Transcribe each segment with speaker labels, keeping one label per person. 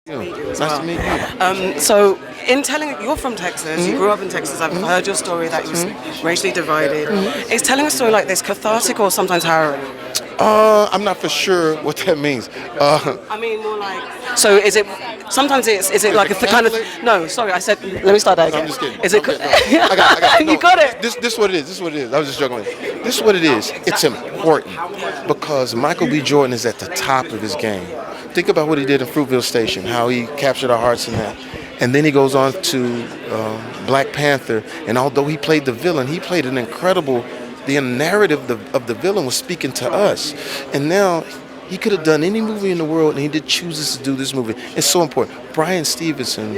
Speaker 1: Nice to meet you.
Speaker 2: So, in telling, you're from Texas, you grew up in Texas, I've heard your story that you was racially divided. Is telling a story like this cathartic or sometimes harrowing?
Speaker 1: I'm not for sure what that means.
Speaker 2: I mean, more like. So, is it. Sometimes is it like a kind of. No, sorry, I said. Let me start that again.
Speaker 1: I'm just kidding.
Speaker 2: Is it.
Speaker 1: Okay, no. I got it.
Speaker 2: You got it!
Speaker 1: This what it is. This what it is. I was just joking with you. This is what it is. It's important because Michael B. Jordan is at the top of his game. Think about what he did in Fruitvale Station, how he captured our hearts in that. And then he goes on to Black Panther, and although he played the villain, he played an incredible. The narrative of the villain was speaking to us, and now he could have done any movie in the world, and he did chooses to do this movie. It's so important. Bryan Stevenson,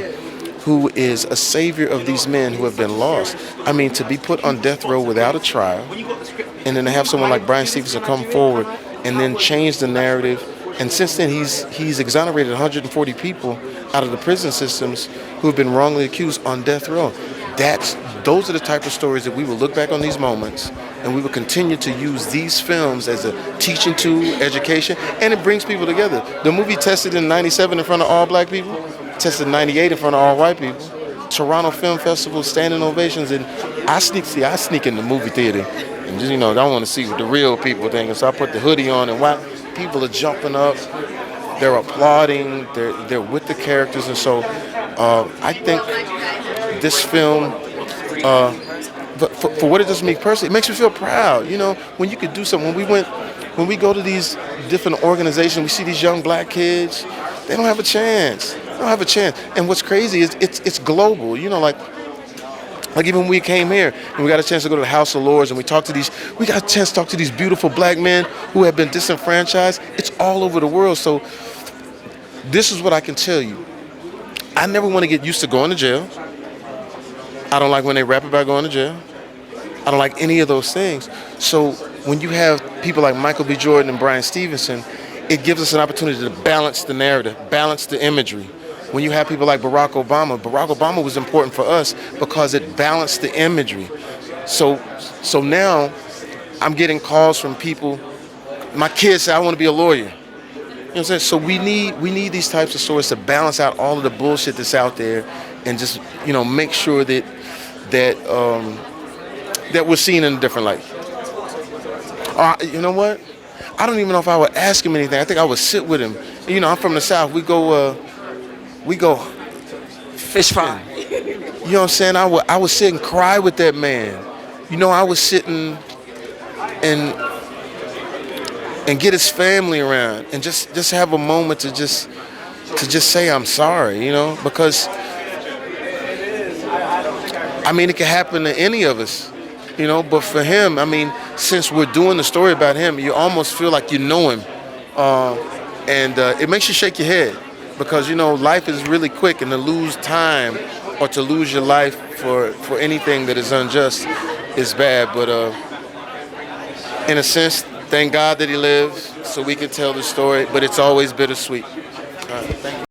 Speaker 1: who is a savior of these men who have been lost. I mean, to be put on death row without a trial, and then to have someone like Bryan Stevenson come forward and then change the narrative. And since then, he's exonerated 140 people out of the prison systems who have been wrongly accused on death row. Those are the type of stories that we will look back on these moments, and we will continue to use these films as a teaching tool, education, and it brings people together. The movie tested in '97 in front of all black people, tested in '98 in front of all white people. Toronto Film Festival standing ovations, and I sneak in the movie theater, and just I want to see what the real people think. And so I put the hoodie on, and wow, people are jumping up, they're applauding, they're with the characters, and so I think this film, but for what it does to me personally, it makes me feel proud. When you could do something. When we go to these different organizations, we see these young black kids. They don't have a chance. They don't have a chance. And what's crazy is it's global. Like even when we came here and we got a chance to go to the House of Lords and we got a chance to talk to these beautiful black men who have been disenfranchised. It's all over the world. So this is what I can tell you. I never want to get used to going to jail. I don't like when they rap about going to jail. I don't like any of those things. So when you have people like Michael B. Jordan and Bryan Stevenson, it gives us an opportunity to balance the narrative, balance the imagery. When you have people like Barack Obama was important for us because it balanced the imagery. So now I'm getting calls from people. My kids say, I want to be a lawyer. You know what I'm saying? So we need these types of stories to balance out all of the bullshit that's out there, and just make sure that we're seen in a different light. You know what? I don't even know if I would ask him anything. I think I would sit with him. I'm from the South. We go
Speaker 2: fish fry.
Speaker 1: You know what I'm saying? I would sit and cry with that man. I was sitting and get his family around and just have a moment to just say I'm sorry, because I mean it can happen to any of us, but for him, I mean, since we're doing the story about him, you almost feel like you know him, and it makes you shake your head because life is really quick, and to lose time or to lose your life for anything that is unjust is bad. But in a sense, thank God that he lives so we can tell the story, but it's always bittersweet. Thank you.